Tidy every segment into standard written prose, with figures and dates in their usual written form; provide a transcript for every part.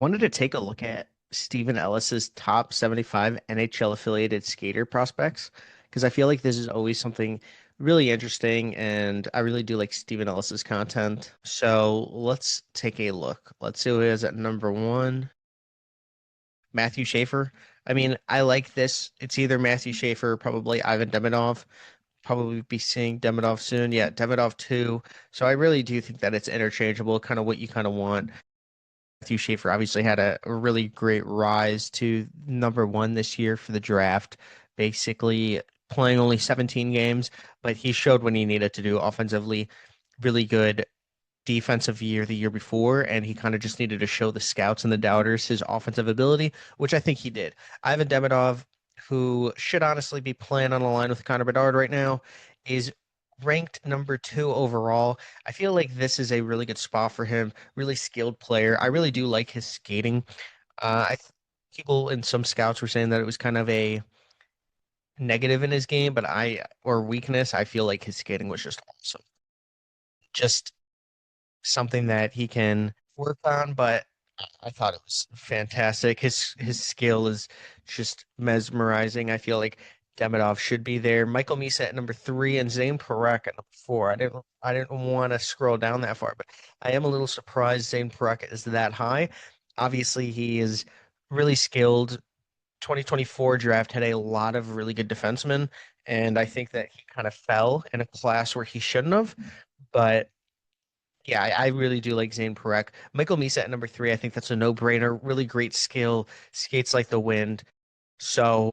Wanted to take a look at Steven Ellis's top 75 NHL affiliated skater prospects because I feel like this is always something really interesting and I really do like Steven Ellis's content. So let's take a look. Let's see who is at number one. Matthew Schaefer. I mean, I like this. It's either Matthew Schaefer, probably Ivan Demidov. Probably be seeing Demidov soon. Yeah, Demidov too. So I really do think that it's interchangeable, kind of what you kind of want. Matthew Schaefer obviously had a really great rise to number one this year for the draft, basically playing only 17 games, but he showed when he needed to do offensively really good defensive year the year before, and he kind of just needed to show the scouts and the doubters his offensive ability, which I think he did. Ivan Demidov, who should honestly be playing on a line with Connor Bedard right now, is ranked number two overall. I feel like this is a really good spot for him. Really skilled player. I really do like his skating. I people in some scouts were saying that it was kind of a negative in his game, but or weakness. I feel like his skating was just awesome. Just something that he can work on, but I thought it was fantastic. His skill is just mesmerizing. I feel like Demidov should be there. Michael Misa at number three and Zane Parekh at number four. I didn't want to scroll down that far, but I am a little surprised Zane Parekh is that high. Obviously, he is really skilled. 2024 draft had a lot of really good defensemen, and I think that he kind of fell in a class where he shouldn't have. But yeah, I really do like Zane Parekh. Michael Misa at number three, I think that's a no-brainer. Really great skill, skates like the wind. So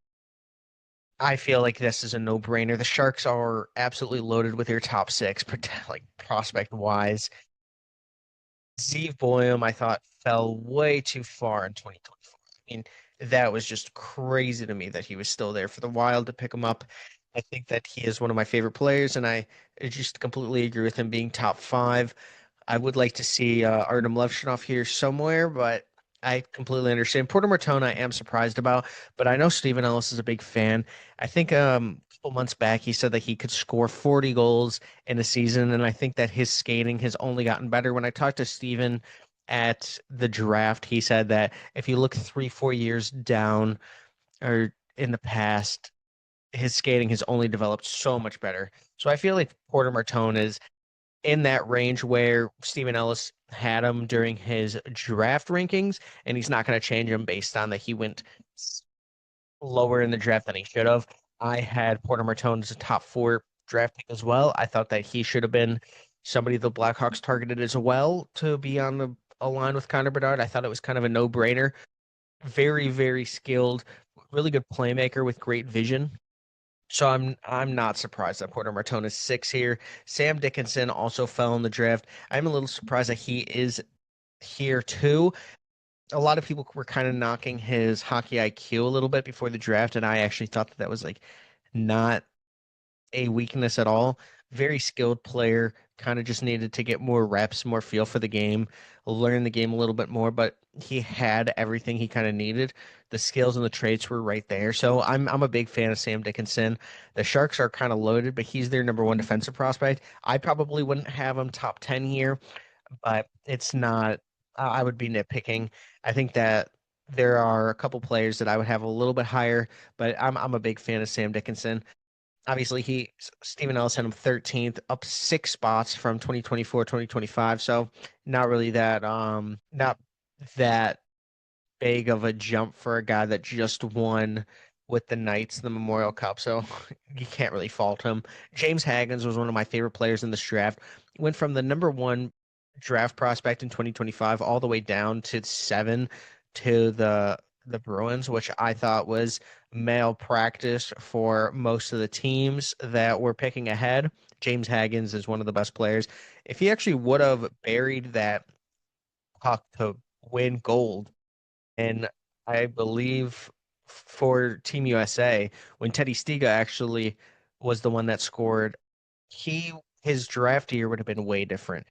I feel like this is a no-brainer. The Sharks are absolutely loaded with their top six, like prospect-wise. Steve Boyum, I thought, fell way too far in 2024. I mean, that was just crazy to me that he was still there for the Wild to pick him up. I think that he is one of my favorite players, and I just completely agree with him being top five. I would like to see Artem Levshunov here somewhere, but I completely understand. Porter Martone, I am surprised about, but I know Steven Ellis is a big fan. I think a couple months back he said that he could score 40 goals in a season, and I think that his skating has only gotten better. When I talked to Steven at the draft, he said that if you look 3, 4 years down or in the past, his skating has only developed so much better. So I feel like Porter Martone is in that range where Steven Ellis had him during his draft rankings, and he's not going to change him based on that he went lower in the draft than he should have. I had Porter Martone as a top four draft pick as well. I thought that he should have been somebody the Blackhawks targeted as well to be on the a line with Connor Bedard. I thought it was kind of a no-brainer. Very, very skilled, really good playmaker with great vision. So I'm not surprised that Porter Martone is six here. Sam Dickinson also fell in the draft. I'm a little surprised that he is here too. A lot of people were kind of knocking his hockey IQ a little bit before the draft, and I actually thought that that was like not a weakness at all. Very skilled player, kind of just needed to get more reps, more feel for the game, learn the game a little bit more, but he had everything he kind of needed. The skills and the traits were right there. So I'm a big fan of Sam Dickinson. The Sharks are kind of loaded, but he's their number one defensive prospect. I probably wouldn't have him top 10 here, but it's not I would be nitpicking. I think that there are a couple players that I would have a little bit higher, but I'm a big fan of Sam Dickinson. Obviously, Stephen Ellis had him 13th, up 6 spots from 2024, 2025. So not really not that big of a jump for a guy that just won with the Knights the Memorial Cup. So you can't really fault him. James Haggins was one of my favorite players in this draft. Went from the number one draft prospect in 2025 all the way down to seven to the Bruins, which I thought was malpractice for most of the teams that were picking ahead. James Haggins is one of the best players. If he actually would have buried that puck to win gold, and I believe for Team USA, when Teddy Stiga actually was the one that scored, he his draft year would have been way different.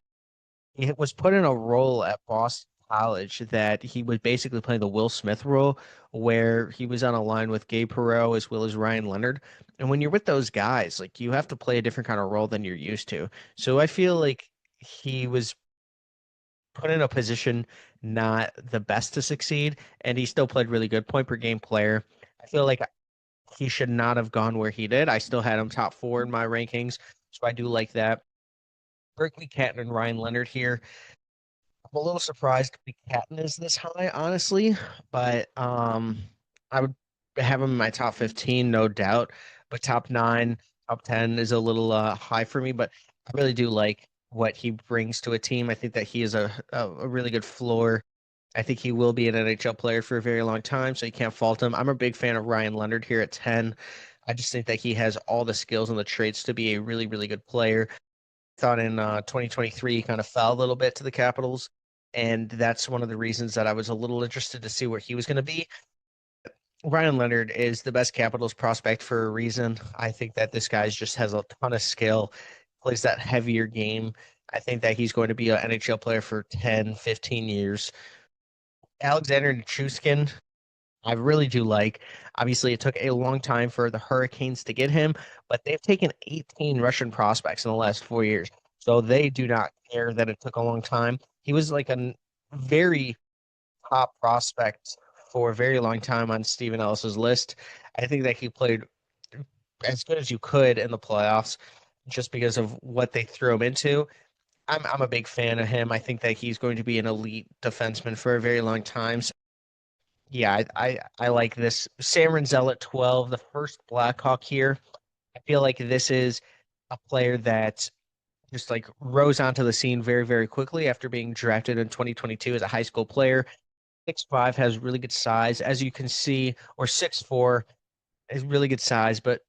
He was put in a role at Boston College that he was basically playing the Will Smith role, where he was on a line with Gabe Perreault as well as Ryan Leonard. And when you're with those guys, like you have to play a different kind of role than you're used to. So I feel like he was put in a position not the best to succeed, and he still played really good point per game player. I feel like he should not have gone where he did. I still had him top four in my rankings, so I do like that. Berkeley Catton and Ryan Leonard here. I'm a little surprised Catton is this high, honestly, but I would have him in my top 15, no doubt. But top nine, top 10 is a little high for me, but I really do like what he brings to a team. I think that he is a really good floor. I think he will be an NHL player for a very long time, so you can't fault him. I'm a big fan of Ryan Leonard here at 10. I just think that he has all the skills and the traits to be a really, really good player. Thought in 2023 he kind of fell a little bit to the Capitals, and that's one of the reasons that I was a little interested to see where he was going to be. Ryan Leonard is the best Capitals prospect for a reason. I think that this guy just has a ton of skill, plays that heavier game. I think that he's going to be an NHL player for 10, 15 years. Alexander Nichushkin, I really do like. Obviously, it took a long time for the Hurricanes to get him, but they've taken 18 Russian prospects in the last 4 years. So they do not care that it took a long time. He was like a very top prospect for a very long time on Steven Ellis's list. I think that he played as good as you could in the playoffs just because of what they threw him into. I'm a big fan of him. I think that he's going to be an elite defenseman for a very long time. So yeah, I like this. Sam Renzel at 12, the first Blackhawk here. I feel like this is a player that just like rose onto the scene very, very quickly after being drafted in 2022 as a high school player. 6'5", has really good size, as you can see, or 6'4", is really good size, but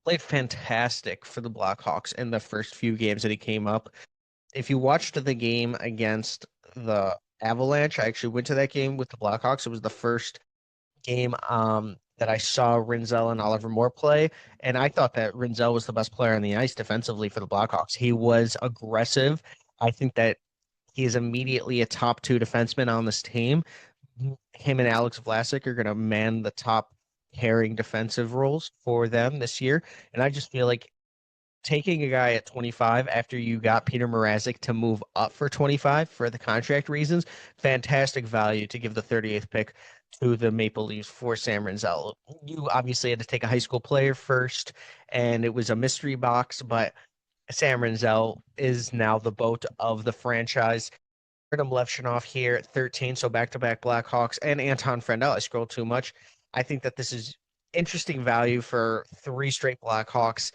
played fantastic for the Blackhawks in the first few games that he came up. If you watched the game against the Avalanche, I actually went to that game with the Blackhawks. It was the first game that I saw Rinzel and Oliver Moore play, and I thought that Rinzel was the best player on the ice defensively for the Blackhawks. He was aggressive. I think that he is immediately a top two defenseman on this team. Him and Alex Vlasic are going to man the top pairing defensive roles for them this year, and I just feel like taking a guy at 25 after you got Peter Mrazek to move up for 25 for the contract reasons, fantastic value to give the 38th pick to the Maple Leafs for Sam Renzel. You obviously had to take a high school player first, and it was a mystery box, but Sam Renzel is now the boat of the franchise. Adam Levshunov here at 13, so back-to-back Blackhawks, and Anton Friendel. I scrolled too much. I think that this is interesting value for three straight Blackhawks.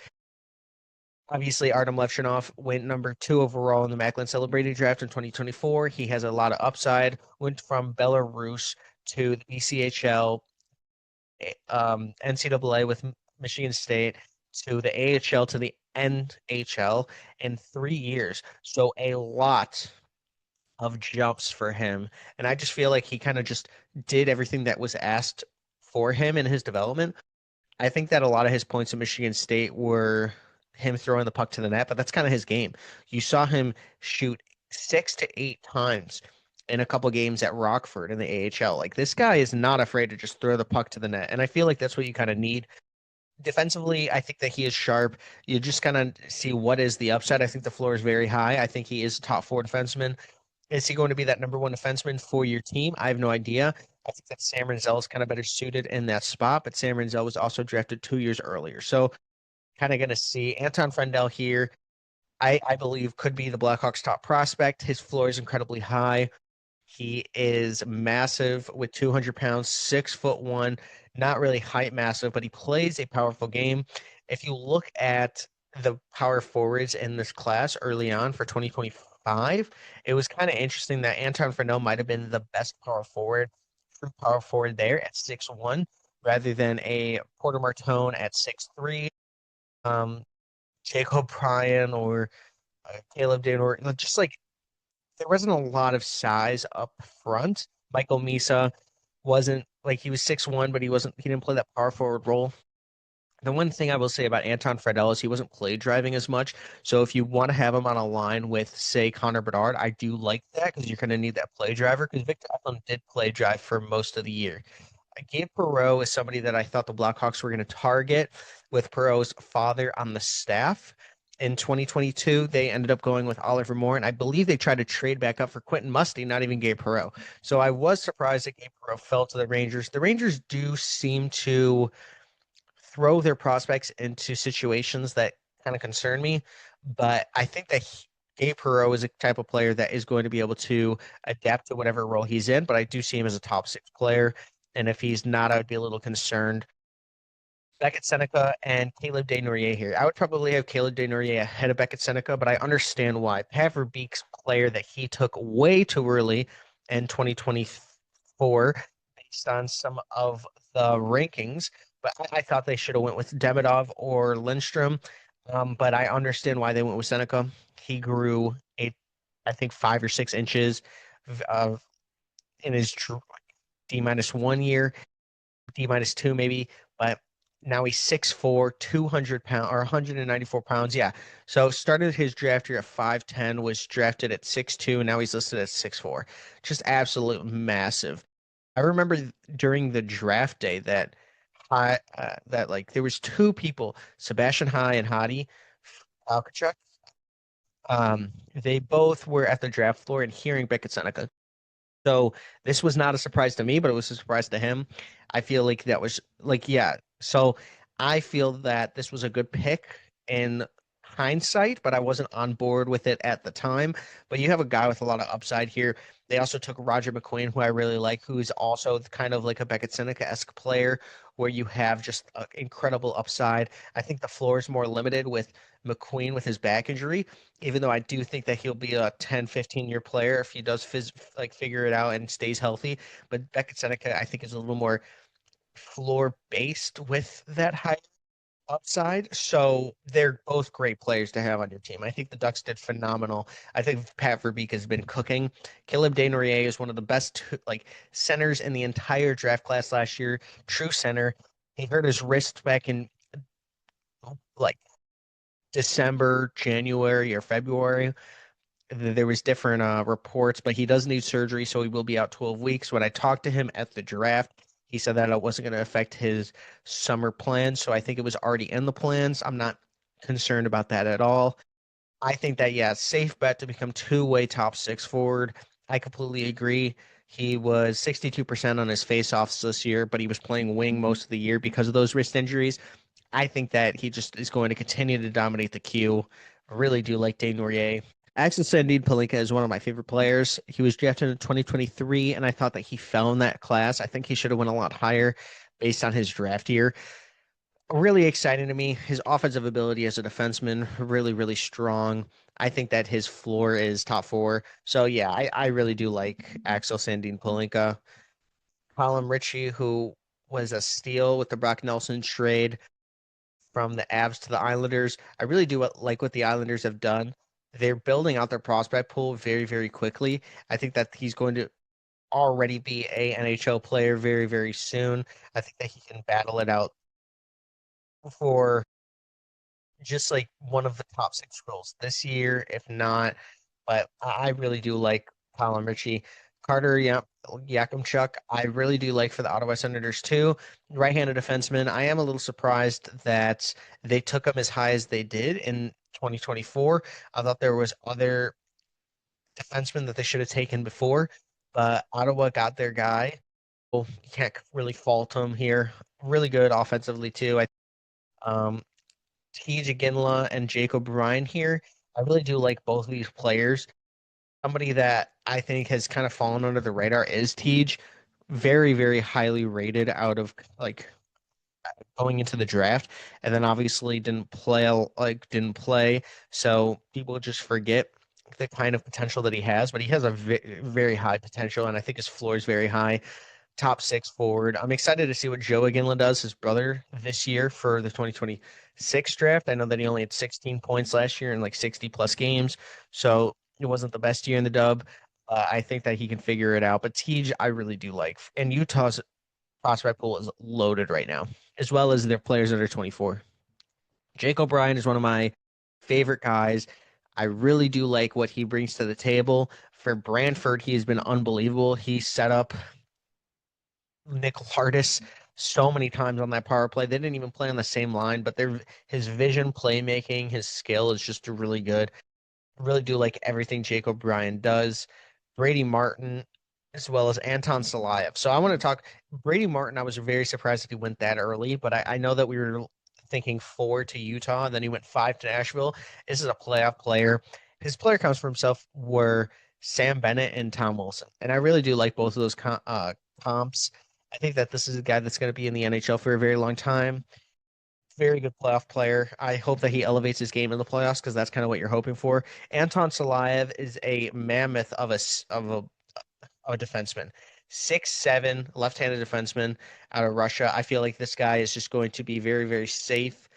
Obviously, Artem Levshunov went number 2 overall in the Macklin Celebrated Draft in 2024. He has a lot of upside. Went from Belarus to the BCHL, NCAA with Michigan State, to the AHL to the NHL in 3 years. So a lot of jumps for him. And I just feel like he kind of just did everything that was asked for him in his development. I think that a lot of his points at Michigan State were him throwing the puck to the net, but that's kind of his game. You saw him shoot 6 to 8 times in a couple games at Rockford in the AHL. Like this guy is not afraid to just throw the puck to the net, and I feel like that's what you kind of need. Defensively, I think that he is sharp. You just kind of see what is the upside. I think the floor is very high. I think he is a top four defenseman. Is he going to be that number one defenseman for your team? I have no idea. I think that Sam Renzel is kind of better suited in that spot, but Sam Renzel was also drafted 2 years earlier. So kind of going to see Anton Friendel here. I believe could be the Blackhawks' top prospect. His floor is incredibly high. He is massive with 200 pounds, 6'1", not really height massive, but he plays a powerful game. If you look at the power forwards in this class early on for 2025, it was kind of interesting that Anton Friendel might have been the best power forward, true power forward there at 6'1", rather than a Porter Martone at 6'3", Jacob Bryan or Caleb Dane, or just like there wasn't a lot of size up front. Michael Misa wasn't like he was 6'1", but he didn't play that power forward role. The one thing I will say about Anton Friedel is he wasn't play driving as much. So if you want to have him on a line with, say, Connor Bedard, I do like that because you're going to need that play driver because Victor Eklund did play drive for most of the year. Gabe Perreault is somebody that I thought the Blackhawks were going to target with Perreault's father on the staff. In 2022, they ended up going with Oliver Moore, and I believe they tried to trade back up for Quentin Musty, not even Gabe Perreault. So I was surprised that Gabe Perreault fell to the Rangers. The Rangers do seem to throw their prospects into situations that kind of concern me, but I think that Gabe Perreault is a type of player that is going to be able to adapt to whatever role he's in, but I do see him as a top six player. And if he's not, I would be a little concerned. Beckett Seneca and Caleb Desnoyers here. I would probably have Caleb Desnoyers ahead of Beckett Seneca, but I understand why. Paver Beek's player that he took way too early in 2024 based on some of the rankings, but I thought they should have went with Demidov or Lindstrom. But I understand why they went with Seneca. He grew I think 5 or 6 inches uh, in his D-1 year. D-2 maybe, but now he's 6'4", 200 pounds or 194 pounds. Yeah. So started his draft year at 5'10", was drafted at 6'2", and now he's listed at 6'4". Just absolute massive. I remember during the draft day that like there was two people, Sebastian High and Hadi Alkachuk. They both were at the draft floor and hearing Beckett Seneca. So this was not a surprise to me, but it was a surprise to him. I feel like that was like, yeah. So I feel that this was a good pick in hindsight, but I wasn't on board with it at the time. But you have a guy with a lot of upside here. They also took Roger McQueen, who I really like, who is also kind of like a Beckett Seneca-esque player, where you have just incredible upside. I think the floor is more limited with McQueen with his back injury, even though I do think that he'll be a 10, 15-year player if he does figure it out and stays healthy. But Beckett Seneca, I think, is a little more floor based with that high upside. So they're both great players to have on your team. I think the Ducks did phenomenal. I think Pat Verbeek has been cooking. Caleb Desnoyers is one of the best like centers in the entire draft class last year. True center. He hurt his wrist back in like December, January, or February. There was different reports, but he does need surgery, so he will be out 12 weeks. When I talked to him at the draft, he said that it wasn't going to affect his summer plans, so I think it was already in the plans. I'm not concerned about that at all. I think that, yeah, safe bet to become two-way top six forward. I completely agree. He was 62% on his faceoffs this year, but he was playing wing most of the year because of those wrist injuries. I think that he just is going to continue to dominate the queue. I really do like Dane Nourier. Axel Sandin Palinka is one of my favorite players. He was drafted in 2023, and I thought that he fell in that class. I think he should have went a lot higher based on his draft year. Really exciting to me. His offensive ability as a defenseman, really, really strong. I think that his floor is top four. So yeah, I really do like Axel Sandin Palinka. Colin Ritchie, who was a steal with the Brock Nelson trade from the Avs to the Islanders. I really do like what the Islanders have done. They're building out their prospect pool very, very quickly. I think that he's going to already be a NHL player very, very soon. I think that he can battle it out for just like one of the top six roles this year, if not. But I really do like Colin Ritchie. Carter Yakimchuk, I really do like for the Ottawa Senators too. Right-handed defenseman. I am a little surprised that they took him as high as they did in 2024. I thought there was other defensemen that they should have taken before, but Ottawa got their guy. Well, you can't really fault him here. Really good offensively too. Um, Tej Ginla and Jacob Ryan here. I really do like both of these players. Somebody that I think has kind of fallen under the radar is Tej. Very, very highly rated out of like going into the draft, and then obviously didn't play. So people just forget the kind of potential that he has, but he has a very high potential, and I think his floor is very high. Top six forward. I'm excited to see what Joe Iginla does, his brother, this year for the 2026 draft. I know that he only had 16 points last year in like 60 plus games, so it wasn't the best year in the dub. I think that he can figure it out. But Tej, I really do like. And Utah's prospect pool is loaded right now, as well as their players under 24. Jake O'Brien is one of my favorite guys. I really do like what he brings to the table. For Brantford, he has been unbelievable. He set up Nick Lardis so many times on that power play. They didn't even play on the same line, but his vision, playmaking, his skill is just really good. Really do like everything Jake O'Brien does. Brady Martin, as well as Anton Salayev. So I want to talk Brady Martin. I was very surprised that he went that early, but I know that we were thinking four to Utah, and then he went five to Nashville. This is a playoff player. His player comes for himself were Sam Bennett and Tom Wilson, and I really do like both of those comps. I think that this is a guy that's going to be in the NHL for a very long time. Very good playoff player. I hope that he elevates his game in the playoffs because that's kind of what you're hoping for. Anton Salayev is a mammoth of a defenseman. 6'7", left-handed defenseman out of Russia. I feel like this guy is just going to be very, very safe.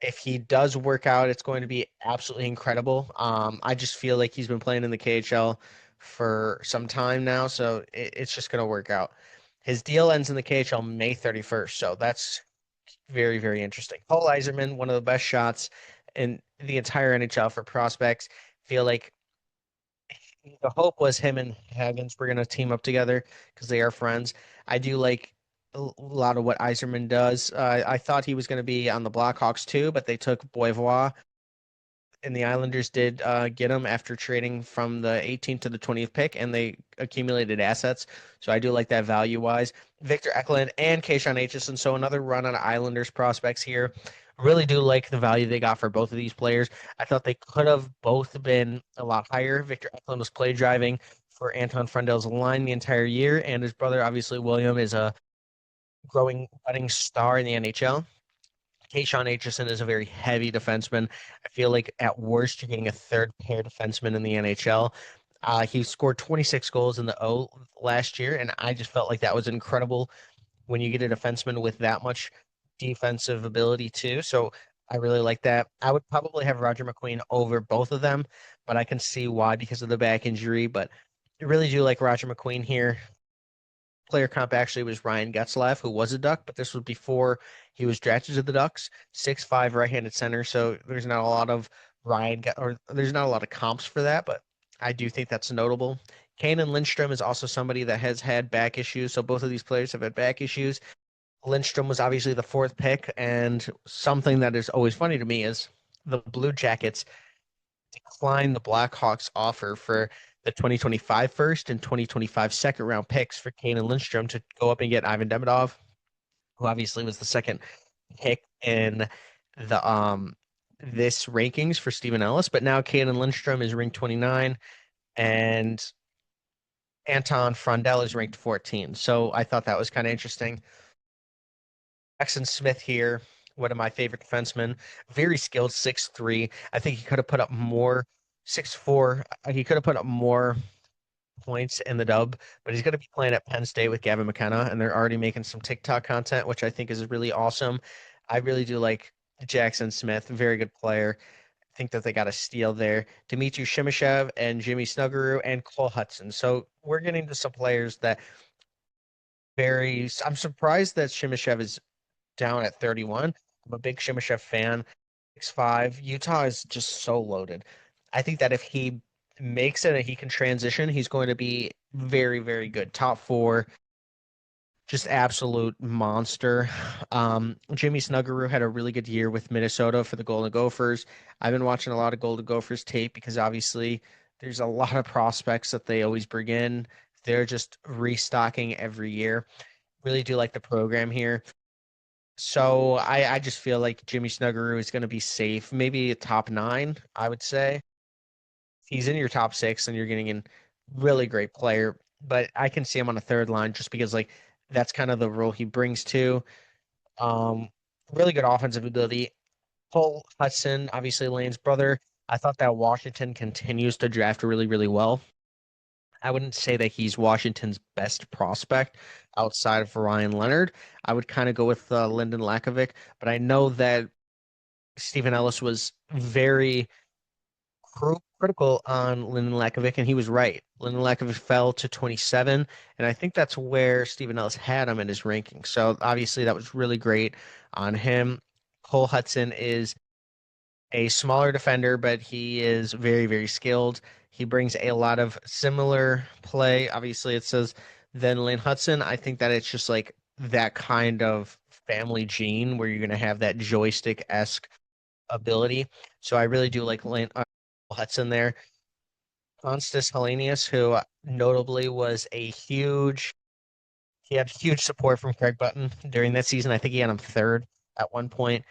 If he does work out, it's going to be absolutely incredible. I just feel like he's been playing in the KHL for some time now, so it's just going to work out. His deal ends in the KHL May 31st, so that's very, very interesting. Paul Yzerman, one of the best shots in the entire NHL for prospects. Feel like the hope was him and Hagens were going to team up together because they are friends. I do like a lot of what Yzerman does. I thought he was going to be on the Blackhawks too, but they took Boivois and the Islanders did get him after trading from the 18th to the 20th pick, and they accumulated assets. So I do like that value wise. Victor Eklund and Keishon Aitchison. So another run on Islanders prospects here. Really do like the value they got for both of these players. I thought they could have both been a lot higher. Victor Eklund was play driving for Anton Frundel's line the entire year, and his brother, obviously, William, is a growing, budding star in the NHL. Keishon Aitchison is a very heavy defenseman. I feel like at worst you're getting a third pair defenseman in the NHL. He scored 26 goals in the O last year, and I just felt like that was incredible when you get a defenseman with that much defensive ability too. So I really like that. I would probably have Roger McQueen over both of them, but I can see why because of the back injury. But I really do like Roger McQueen here. Player comp actually was Ryan Getzlaff, who was a Duck, but this was before he was drafted to the Ducks. 6'5" right-handed center, so there's not a lot of or there's not a lot of comps for that, but I do think that's notable. Kanan Lindstrom is also somebody that has had back issues, so both of these players have had back issues. Lindstrom was obviously the fourth pick, and something that is always funny to me is the Blue Jackets declined the Blackhawks offer for the 2025 first and 2025 second round picks for Kane and Lindstrom to go up and get Ivan Demidov, who obviously was the second pick in the this rankings for Stephen Ellis. But now Kane and Lindstrom is ranked 29 and Anton Frondel is ranked 14. So I thought that was kind of interesting. Jackson Smith here, one of my favorite defensemen, very skilled, 6'3". I think he could have put up more, 6'4". He could have put up more points in the dub, but he's going to be playing at Penn State with Gavin McKenna, and they're already making some TikTok content, which I think is really awesome. I really do like Jackson Smith, very good player. I think that they got a steal there. Dmitry Shimashev and Jimmy Snuggerud and Cole Hudson. So we're getting to some players that I'm surprised that Shimashev is down at 31. I'm a big Shimashev fan. 6'5". Utah is just so loaded. I think that if he makes it and he can transition, he's going to be very, very good. Top four, just absolute monster. Jimmy Snuggerud had a really good year with Minnesota for the Golden Gophers. I've been watching a lot of Golden Gophers tape because obviously there's a lot of prospects that they always bring in. They're just restocking every year. Really do like the program here. So I just feel like Jimmy Snuggerud is going to be safe. Maybe a top 9, I would say. If he's in your top 6, then you're getting a really great player. But I can see him on a third line just because like that's kind of the role he brings to. Um, really good offensive ability. Cole Hudson, obviously Lane's brother. I thought that Washington continues to draft really, really well. I wouldn't say that he's Washington's best prospect outside of Ryan Leonard. I would kind of go with Lyndon Lakovic, but I know that Stephen Ellis was very critical on Lyndon Lakovic, and he was right. Lyndon Lakovic fell to 27, and I think that's where Stephen Ellis had him in his ranking. So obviously that was really great on him. Cole Hudson is a smaller defender, but he is very, very skilled. He brings a lot of similar play. Obviously, it says than Lane Hudson. I think that it's just like that kind of family gene where you're going to have that joystick-esque ability. So I really do like Lane Hudson there. Constas Hellenius, who notably was he had huge support from Craig Button during that season. I think he had him third at one point.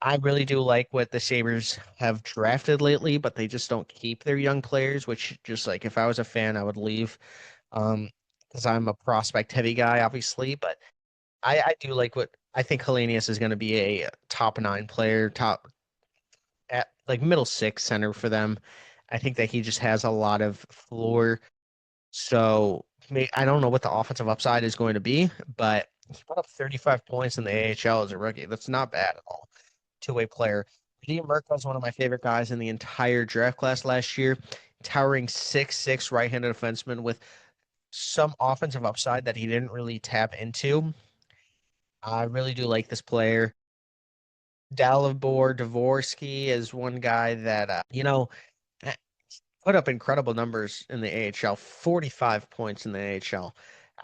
I really do like what the Sabres have drafted lately, but they just don't keep their young players, which just like if I was a fan, I would leave. Um, because I'm a prospect heavy guy, obviously, but I do like what I think Hellenius is going to be a top nine player, top at like middle six center for them. I think that he just has a lot of floor. So I don't know what the offensive upside is going to be, but he put up 35 points in the AHL as a rookie. That's not bad at all. Two-way player. Radim Murko is one of my favorite guys in the entire draft class last year. Towering 6'6" right-handed defenseman with some offensive upside that he didn't really tap into. I really do like this player. Dalibor Dvorsky is one guy that eh, put up incredible numbers in the AHL, 45 points in the AHL.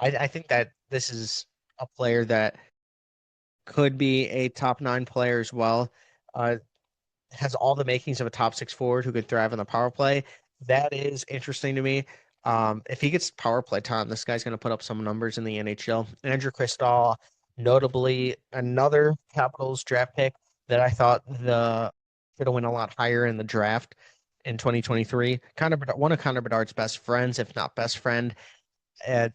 I think that this is a player that could be a top nine player as well. Uh, has all the makings of a top six forward who could thrive on the power play. That is interesting to me. If he gets power play time, this guy's going to put up some numbers in the NHL. Andrew Cristall, notably another Capitals draft pick that I thought the should have went a lot higher in the draft in 2023. One of Connor Bedard's best friends, if not best friend,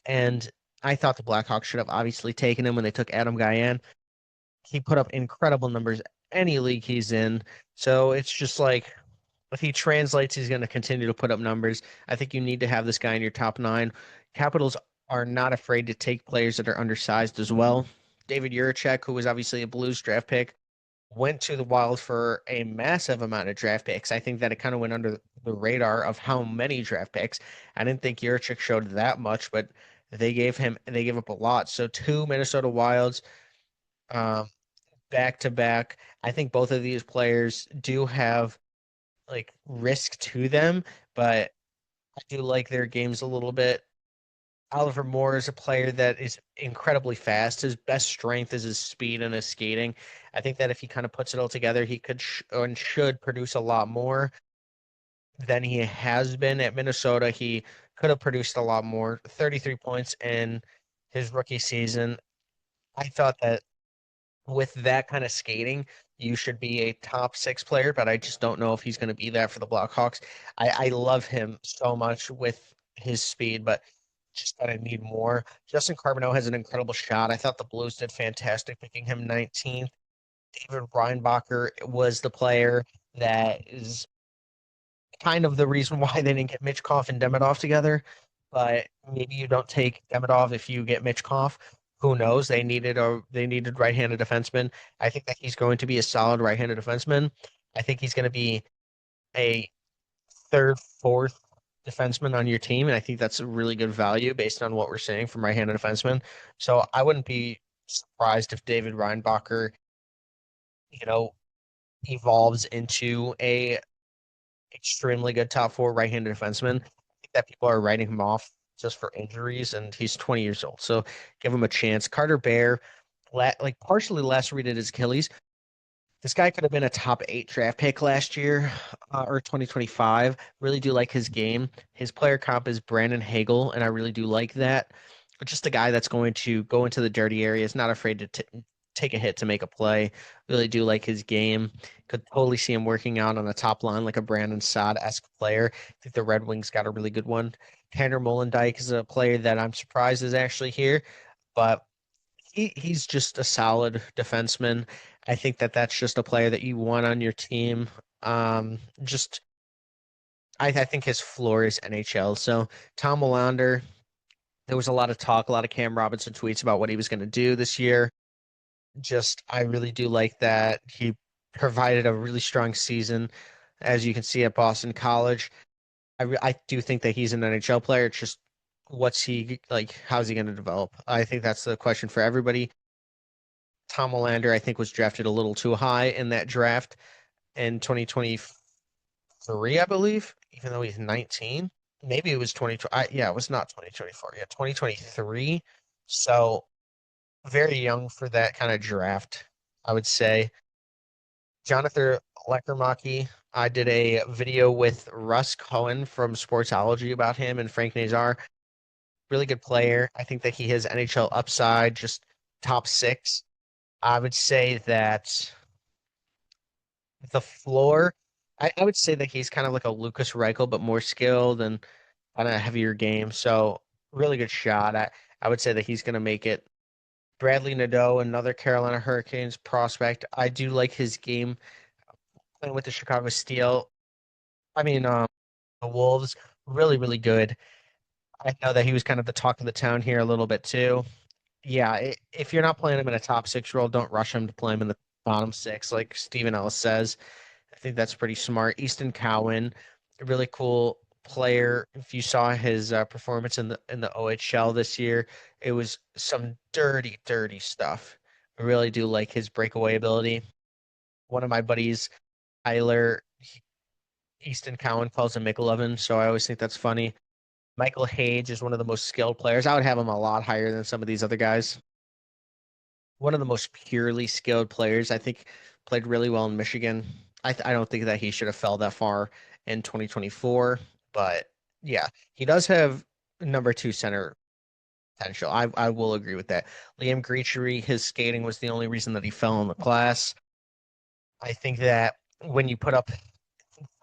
and I thought the Blackhawks should have obviously taken him when they took Adam Guyan. He put up incredible numbers any league he's in. So it's just like if he translates, he's going to continue to put up numbers. I think you need to have this guy in your top nine. Capitals are not afraid to take players that are undersized as well. David Juracek, who was obviously a Blues draft pick, went to the Wild for a massive amount of draft picks. I think that it kind of went under the radar of how many draft picks. I didn't think Juracek showed that much, but they gave up a lot. So two Minnesota Wilds, um, back to back. I think both of these players do have like risk to them, but I do like their games a little bit. Oliver Moore is a player that is incredibly fast. His best strength is his speed and his skating. I think that if he kind of puts it all together, he could and should produce a lot more than he has been at Minnesota. He could have produced a lot more. 33 points in his rookie season. I thought that with that kind of skating, you should be a top six player, but I just don't know if he's going to be that for the Blackhawks. I love him so much with his speed, but just gotta need more. Justin Carbonneau has an incredible shot. I thought the Blues did fantastic picking him 19th. David Reinbacher was the player that is kind of the reason why they didn't get Mitchkov and Demidov together. But maybe you don't take Demidov if you get Mitchkov. Who knows? They needed right-handed defenseman. I think that he's going to be a solid right-handed defenseman. I think he's going to be a third, fourth defenseman on your team, and I think that's a really good value based on what we're seeing from right-handed defensemen. So I wouldn't be surprised if David Reinbacher, you know, evolves into a extremely good top four right-handed defenseman. I think that people are writing him off just for injuries, and he's 20 years old, so give him a chance. Carter Bear, like partially lacerated his Achilles. This guy could have been a top eight draft pick last year, or 2025. Really do like his game. His player comp is Brandon Hagel, and I really do like that. Just a guy that's going to go into the dirty areas, not afraid to take a hit to make a play. Really do like his game. Could totally see him working out on the top line like a Brandon Saad-esque player. I think the Red Wings got a really good one. Tanner Molendijk is a player that I'm surprised is actually here, but he's just a solid defenseman. I think that that's just a player that you want on your team. Just I think his floor is NHL. So Tom Willander, there was a lot of talk, a lot of Cam Robinson tweets about what he was going to do this year. Just I really do like that he provided a really strong season, as you can see at Boston College. I do think that he's an NHL player. It's just what's he like? How's he going to develop? I think that's the question for everybody. Tom Willander, I think, was drafted a little too high in that draft in 2023, I believe, even though he's 19. Maybe it was 2020. Yeah, it was not 2024. Yeah, 2023. So very young for that kind of draft, I would say. Jonathan Lechermaki. I did a video with Russ Cohen from Sportsology about him and Frank Nazar. Really good player. I think that he has NHL upside, just top six. I would say that the floor, I would say that he's kind of like a Lucas Reichel, but more skilled and on a heavier game. So really good shot. I would say that he's going to make it. Bradley Nadeau, another Carolina Hurricanes prospect. I do like his game playing with the Chicago Steel. I mean, the Wolves, really, really good. I know that he was kind of the talk of the town here a little bit too. Yeah, if you're not playing him in a top six role, don't rush him to play him in the bottom six, like Stephen Ellis says. I think that's pretty smart. Easton Cowan, a really cool player. If you saw his performance in the OHL this year, it was some dirty, dirty stuff. I really do like his breakaway ability. One of my buddies, Tyler Easton Cowan, calls him McLovin, so I always think that's funny. Michael Hage is one of the most skilled players. I would have him a lot higher than some of these other guys. One of the most purely skilled players. I think played really well in Michigan. I don't think that he should have fell that far in 2024, but yeah, he does have number two center potential. I will agree with that. Liam Greachery, his skating was the only reason that he fell in the class. I think that when you put up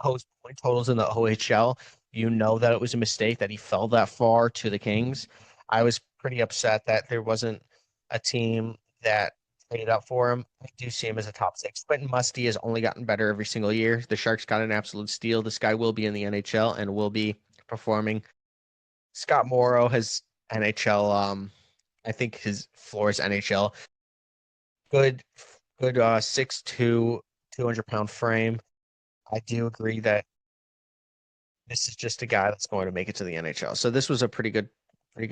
post point totals in the OHL, you know that it was a mistake that he fell that far to the Kings. I was pretty upset that there wasn't a team that traded up for him. I do see him as a top six. Quentin Musty has only gotten better every single year. The Sharks got an absolute steal. This guy will be in the NHL and will be performing. Scott Morrow has NHL. I think his floor is NHL. Good, good. 6'2", 200-pound frame. I do agree that this is just a guy that's going to make it to the NHL. So this was a pretty good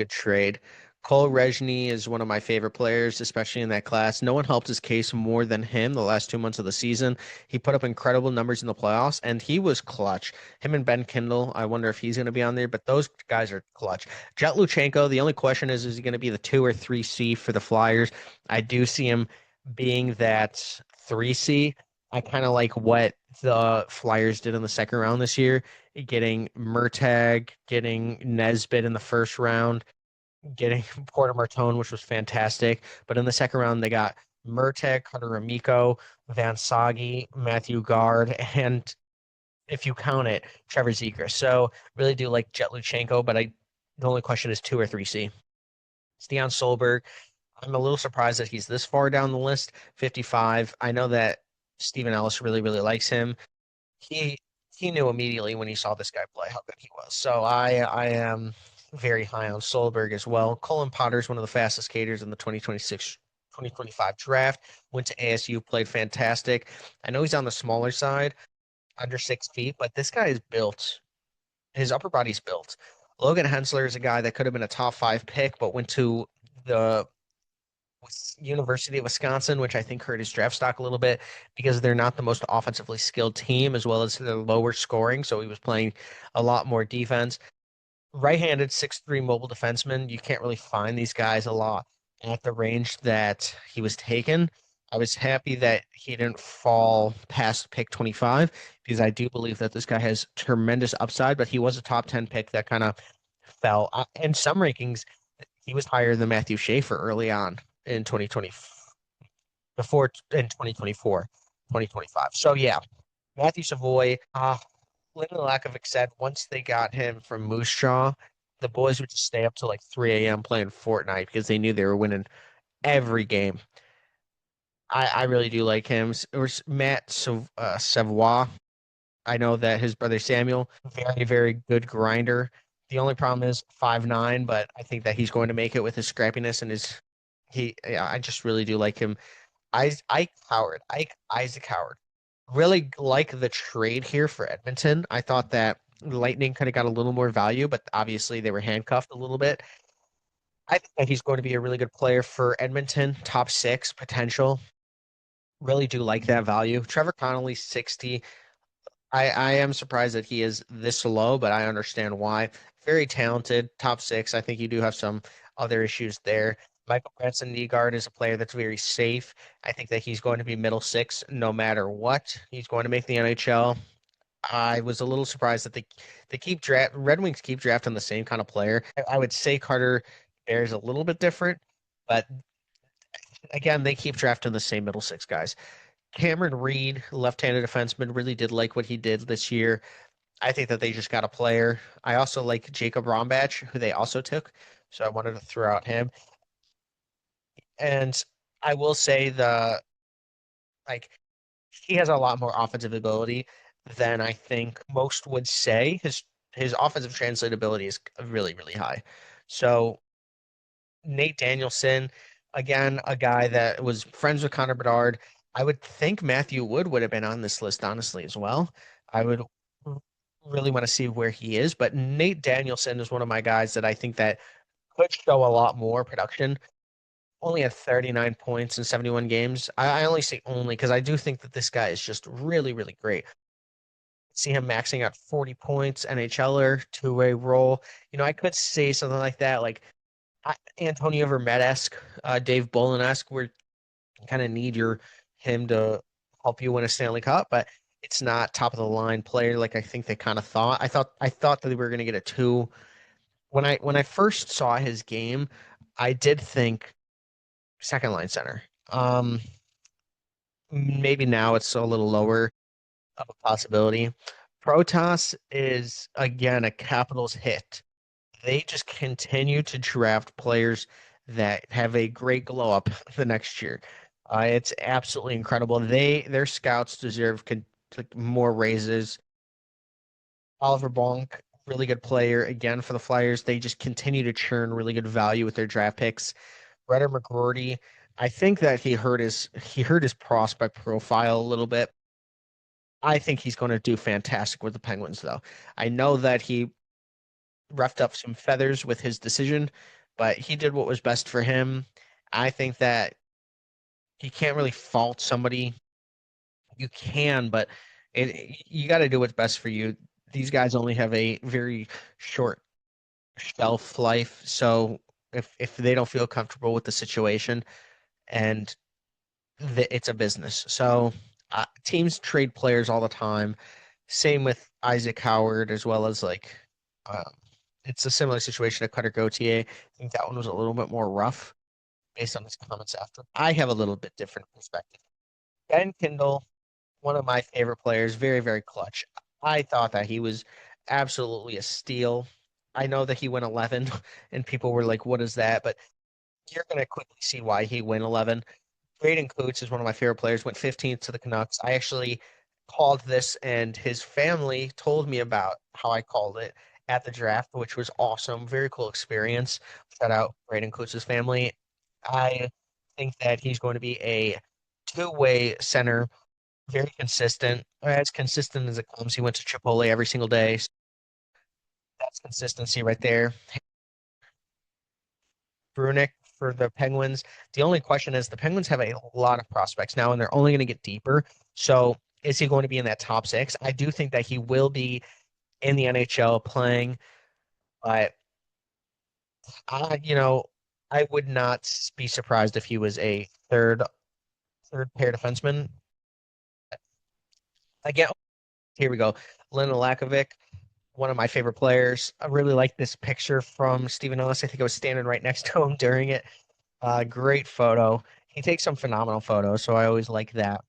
trade. Cole Rezhny is one of my favorite players, especially in that class. No one helped his case more than him the last 2 months of the season. He put up incredible numbers in the playoffs, and he was clutch. Him and Ben Kindle, I wonder if he's going to be on there, but those guys are clutch. Jet Luchenko, the only question is he going to be the 2 or 3C for the Flyers? I do see him being that 3C. I kind of like what the Flyers did in the second round this year, getting Murtag, getting Nesbitt in the first round, getting Porter Martone, which was fantastic. But in the second round, they got Murtag, Carter Amico, Van Sagi, Matthew Guard, and if you count it, Trevor Zegras. So really do like Jet Luchenko, but the only question is 2 or 3C. Stian Solberg, I'm a little surprised that he's this far down the list, 55. I know that Stephen Ellis really, really likes him. He he knew immediately when he saw this guy play how good he was. So I am very high on Solberg as well. Colin Potter is one of the fastest skaters in the 2026 2025 draft. Went to ASU, played fantastic. I know he's on the smaller side, under 6 feet, but this guy is built. His upper body's built. Logan Hensler is a guy that could have been a top five pick, but went to the University of Wisconsin, which I think hurt his draft stock a little bit because they're not the most offensively skilled team, as well as they're lower scoring. So he was playing a lot more defense. Right-handed 6'3" mobile defenseman. You can't really find these guys a lot at the range that he was taken. I was happy that he didn't fall past pick 25 because I do believe that this guy has tremendous upside, but he was a top 10 pick that kind of fell. In some rankings, he was higher than Matthew Schaefer early on in 2020, before in 2024, 2025. So yeah, Matthew Savoy, Lyndon Lakovic said once they got him from Moose Jaw, the boys would just stay up till like 3 a.m. playing Fortnite because they knew they were winning every game. I really do like him. Or Matt Savoy. I know that his brother Samuel, very, very good grinder. The only problem is 5'9", but I think that he's going to make it with his scrappiness and yeah, I just really do like him. Isaac Howard. Really like the trade here for Edmonton. I thought that Lightning could have got a little more value, but obviously they were handcuffed a little bit. I think that he's going to be a really good player for Edmonton, top six potential. Really do like that value. Trevor Connolly, 60. I am surprised that he is this low, but I understand why. Very talented, top six. I think you do have some other issues there. Michael Branson Nygaard is a player that's very safe. I think that he's going to be middle six no matter what. He's going to make the NHL. I was a little surprised that they keep draft Red Wings keep drafting the same kind of player. I would say Carter Bear is a little bit different, but again, they keep drafting the same middle six guys. Cameron Reed, left-handed defenseman, really did like what he did this year. I think that they just got a player. I also like Jacob Rombach, who they also took, so I wanted to throw out him. And I will say like he has a lot more offensive ability than I think most would say. His offensive translatability is really, really high. So Nate Danielson, again, a guy that was friends with Connor Bedard. I would think Matthew Wood have been on this list, honestly, as well. I would really want to see where he is, but Nate Danielson is one of my guys that I think that could show a lot more production. Only had 39 points in 71 games. I only say only because I do think that this guy is just really, really great. See him maxing out 40 points, NHLer, two-way role. I could say something like that, like Antonio Vermette-esque, Dave Bolin-esque, where you kind of need him to help you win a Stanley Cup, but it's not top of the line player like I think they kind of thought. I thought that we were going to get a two. When I first saw his game, I did think second line center. Um, Maybe now it's a little lower of a possibility. Protas is again a Capitals hit. They just continue to draft players that have a great glow up the next year. It's absolutely incredible. Their scouts deserve like, more raises. Oliver Bonk, really good player again for the Flyers. They just continue to churn really good value with their draft picks. Breder McGroarty, I think that he hurt his prospect profile a little bit. I think he's going to do fantastic with the Penguins, though. I know that he roughed up some feathers with his decision, but he did what was best for him. I think that you can't really fault somebody. You can, but you got to do what's best for you. These guys only have a very short shelf life, so if they don't feel comfortable with the situation, and it's a business, so teams trade players all the time. Same with Isaac Howard, as well as like, um, it's a similar situation to Cutter Gauthier. I think that one was a little bit more rough based on his comments after. I have a little bit different perspective. Ben Kindle, one of my favorite players, very, very clutch. I thought that he was absolutely a steal. I know that he went 11, and people were like, what is that? But you're going to quickly see why he went 11. Braden Coots is one of my favorite players, went 15th to the Canucks. I actually called this, and his family told me about how I called it at the draft, which was awesome. Very cool experience. Shout out Braden Coots' family. I think that he's going to be a two-way center, very consistent, as consistent as it comes. He went to Chipotle every single day. So that's consistency right there. Brunick for the Penguins. The only question is the Penguins have a lot of prospects now, and they're only going to get deeper. So is he going to be in that top six? I do think that he will be in the NHL playing, but I I would not be surprised if he was a third pair defenseman. Again, here we go. Lena Lakovic, one of my favorite players. I really like this picture from Stephen Ellis. I think I was standing right next to him during it. Great photo. He takes some phenomenal photos, so I always like that.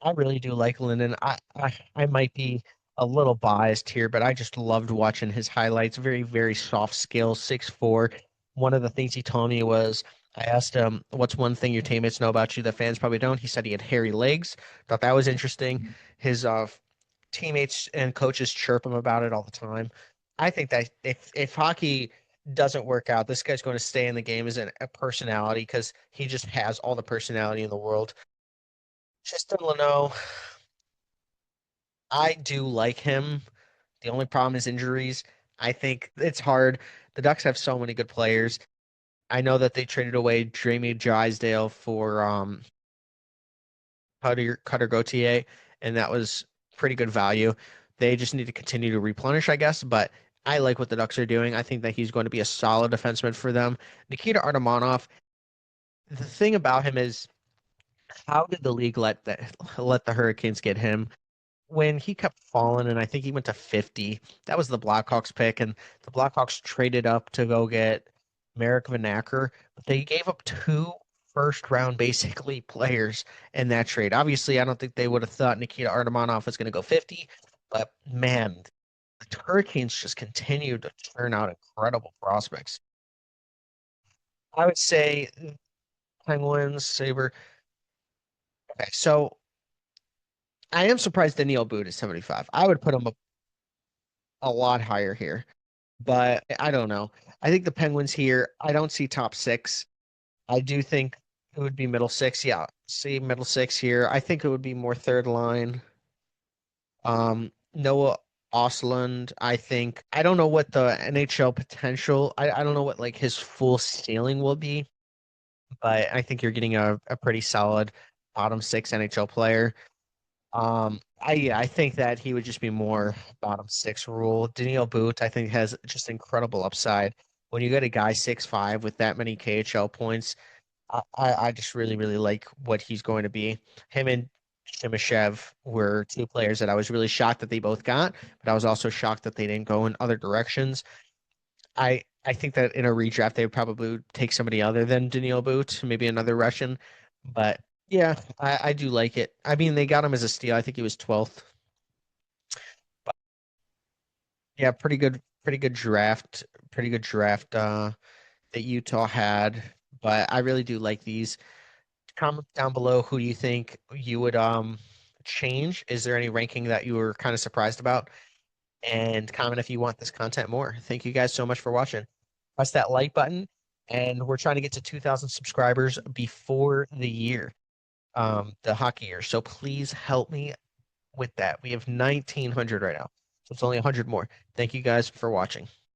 I really do like Linden. I might be a little biased here, but I just loved watching his highlights. Very, very soft skill, 6'4". One of the things he told me was I asked him, "What's one thing your teammates know about you that fans probably don't?" He said he had hairy legs. Thought that was interesting. His teammates and coaches chirp him about it all the time. I think that if hockey doesn't work out, this guy's going to stay in the game as a personality because he just has all the personality in the world. Tristan Leno, I do like him. The only problem is injuries. I think it's hard. The Ducks have so many good players. I know that they traded away Jamie Drysdale for Cutter Gauthier, and that was pretty good value. They just need to continue to replenish, I guess, but I like what the Ducks are doing. I think that he's going to be a solid defenseman for them. Nikita Artemonov, the thing about him is how did the league let the Hurricanes get him when he kept falling and I think he went to 50? That was the Blackhawks pick, and the Blackhawks traded up to go get Merrick Vanacker, but they gave up two first round basically players in that trade. Obviously, I don't think they would have thought Nikita Artemonov was going to go 50, but man, the Hurricanes just continue to turn out incredible prospects. I would say Penguins, Saber. Okay, so I am surprised Daniil Boot is 75. I would put him a lot higher here, but I don't know. I think the Penguins here, I don't see top six. I do think it would be middle six. Yeah, see middle six here. I think it would be more third line. Noah Ostlund, I think. I don't know what the NHL potential, I don't know what like his full ceiling will be, but I think you're getting a pretty solid bottom six NHL player. I think that he would just be more bottom six rule. Daniel Boot, I think, has just incredible upside. When you get a guy 6'5" with that many KHL points, I just really like what he's going to be. Him and Shimashev were two players that I was really shocked that they both got, but I was also shocked that they didn't go in other directions. I think that in a redraft they would probably take somebody other than Daniil Boot, maybe another Russian. But yeah, I do like it. I mean, they got him as a steal. I think he was 12th. But yeah, pretty good draft that Utah had. But I really do like these. Comment down below who you think you would change. Is there any ranking that you were kind of surprised about? And comment if you want this content more. Thank you guys so much for watching. Press that like button, and we're trying to get to 2,000 subscribers before the hockey year. So please help me with that. We have 1,900 right now, so it's only 100 more. Thank you guys for watching.